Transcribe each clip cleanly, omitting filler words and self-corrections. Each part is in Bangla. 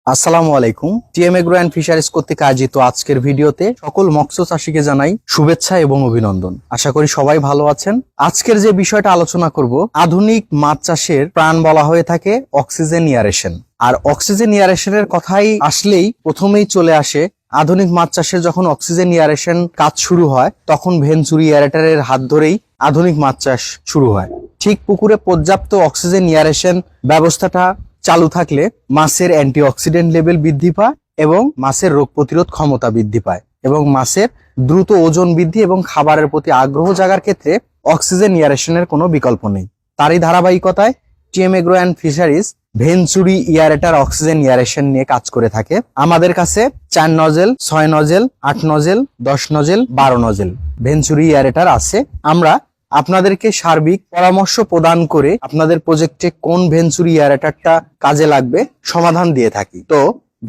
আসসালামু আলাইকুম। টিএম এগ্রো অ্যান্ড ফিশারিজ কর্তৃক আয়োজিত আজকের ভিডিওতে সকল মৎস্য চাষীকে জানাই শুভেচ্ছা এবং অভিনন্দন। আশা করি সবাই ভালো আছেন। আজকের যে বিষয়টা আলোচনা করব, আধুনিক মাছ চাষের প্রাণ বলা হয়ে থাকে অক্সিজেন ইয়ারেশন। আর অক্সিজেন ইয়ারেশনের কথাই আসলেই প্রথমেই চলে আসে আধুনিক মাছ চাষের যখন অক্সিজেন ইয়ারেশন কাজ শুরু হয় তখন ভেঞ্চুরি ইয়ারেটারের হাত ধরেই আধুনিক মাছ চাষ শুরু হয়। ঠিক পুকুরে পর্যাপ্ত অক্সিজেন ইয়ারেশন ব্যবস্থাটা চালু থাকলে মাছের অ্যান্টিঅক্সিডেন্ট লেভেল বৃদ্ধি পায় এবং মাছের রোগ প্রতিরোধ ক্ষমতা বৃদ্ধি পায় এবং মাছের দ্রুত ওজন বৃদ্ধি এবং খাবারের প্রতি আগ্রহ জাগার ক্ষেত্রে অক্সিজেন ইয়ারেশনের কোনো বিকল্প নেই। তারই ধারাবাহিকতায় TM agro and fisheries venturi ইয়ারেটার oxygen aeration নিয়ে কাজ করে থাকে। আমাদের কাছে 4 nozzle, 6 nozzle, 8 nozzle, 10 nozzle, 12 nozzle venturi ইয়ারেটার আছে। আমরা আপনাদেরকে সার্বিক পরামর্শ প্রদান করে আপনাদের প্রজেক্টে কোন ভেঞ্চুরি ইয়ারেটারটা কাজে লাগবে সমাধান দিয়ে থাকি। তো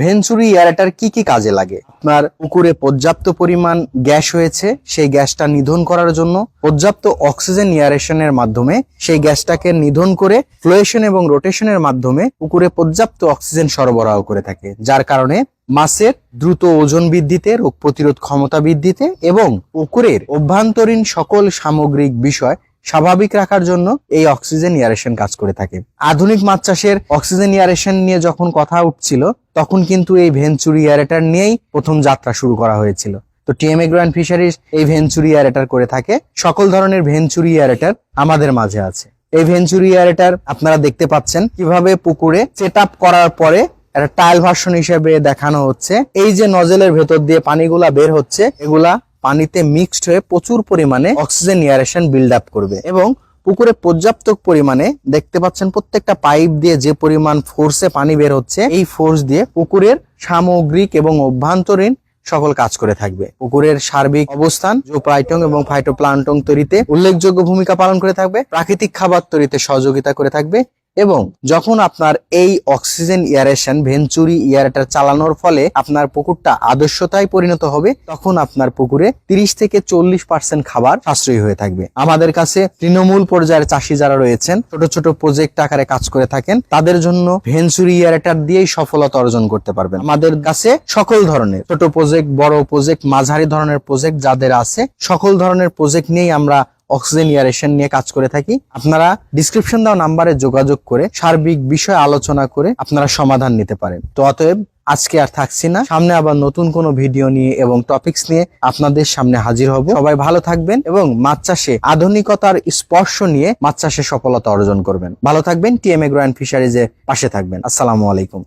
ভেঞ্চুরি ইয়ারেটার কি কি কাজে লাগে? আপনার পুকুরে পর্যাপ্ত পরিমাণ গ্যাস হয়েছে, সেই গ্যাসটা নিধন করার জন্য পর্যাপ্ত অক্সিজেন ইয়ারেশনের মাধ্যমে সেই গ্যাসটাকে নিধন করে ফ্লোয়েশন এবং রোটেশনের মাধ্যমে পুকুরে পর্যাপ্ত অক্সিজেন সরবরাহ করে থাকে, যার কারণে মাছের দ্রুত ওজন বৃদ্ধিতে, রোগ প্রতিরোধ ক্ষমতা বৃদ্ধিতে এবং পুকুরের অভ্যন্তরীণ সকল সামগ্রিক বিষয় স্বাভাবিক রাখার জন্য এই অক্সিজেন ইয়ারেশন কাজ করে থাকে। আধুনিক মাছ চাষের অক্সিজেন ইয়ারেশন নিয়ে যখন কথা উঠছিল তখন কিন্তু এই ভেঞ্চুরি ইয়ারেটার নিয়েই প্রথম যাত্রা শুরু করা হয়েছিল। তো টিএম এগ্রো অ্যান্ড ফিশারিজ এই ভেঞ্চুরি ইয়ারেটার করে থাকে। সকল ধরনের ভেঞ্চুরি ইয়ারেটার আমাদের মাঝে আছে। এই ভেঞ্চুরি ইয়ারেটার আপনারা দেখতে পাচ্ছেন কিভাবে পুকুরে সেট আপ করার পরে একটা ট্রায়াল ভার্সন হিসেবে দেখানো হচ্ছে। এই যে নজেলের ভেতর দিয়ে পানিগুলা বের হচ্ছে, এগুলা পানিতে মিক্সড হয়ে প্রচুর পরিমাণে অক্সিজেন ইয়ারেশন বিল্ড আপ করবে এবং পুকুরে পর্যাপ্ত পরিমাণে দেখতে পাচ্ছেন প্রত্যেকটা পাইপ দিয়ে যে পরিমাণ ফোর্সে পানি বের হচ্ছে, এই ফোর্স দিয়ে পুকুরের সামগ্রিক এবং অভ্যন্তরীণ সকল কাজ করে থাকবে। পুকুরের সার্বিক অবস্থান জুওপ্লাঙ্কটন এবং ফাইটোপ্লাঙ্কটন তৈরিতে উল্লেখযোগ্য ভূমিকা পালন করে থাকবে, প্রাকৃতিক খাবার তৈরিতে সহযোগিতা করে থাকবে এবং যখন আপনার এই অক্সিজেন ইয়ারেশন ভেঞ্চুরি ইয়ারেটার চালানোর ফলে আপনার পুকুরটা আদর্শতায় পরিণত হবে, তখন আপনার পুকুরে 30 থেকে 40% খাবার সাশ্রয়ী হয়ে থাকবে। আমাদের কাছে তৃণমূল পর্যায়ের চাষি যারা রয়েছেন, ছোট ছোট প্রজেক্ট আকারে কাজ করে থাকেন, তাদের জন্য ভেঞ্চুরি ইয়ারেটার দিয়েই সফলতা অর্জন করতে পারবেন। আমাদের কাছে সকল ধরনের ছোট প্রজেক্ট, বড় প্রজেক্ট, মাঝারি ধরনের প্রজেক্ট যাদের আছে, সকল ধরনের প্রজেক্ট নিয়েই আমরা অক্সিজেন ইয়ারেশন নিয়ে কাজ করে থাকি। আপনারা ডিসক্রিপশন দেওয়া নাম্বারে যোগাযোগ করে সার্বিক বিষয় আলোচনা করে আপনারা সমাধান নিতে পারেন। তো অতএব আজকে আর থাকছি না, সামনে আবার নতুন কোনো ভিডিও নিয়ে এবং টপিকস নিয়ে আপনাদের সামনে হাজির হব। সবাই ভালো থাকবেন এবং মাছ চাষে আধুনিকতার স্পর্শ নিয়ে মাছ চাষে সফলতা অর্জন করবেন। ভালো থাকবেন, টিএম এগ্রো অ্যান্ড ফিশারিজের পাশে থাকবেন। আসসালামু আলাইকুম।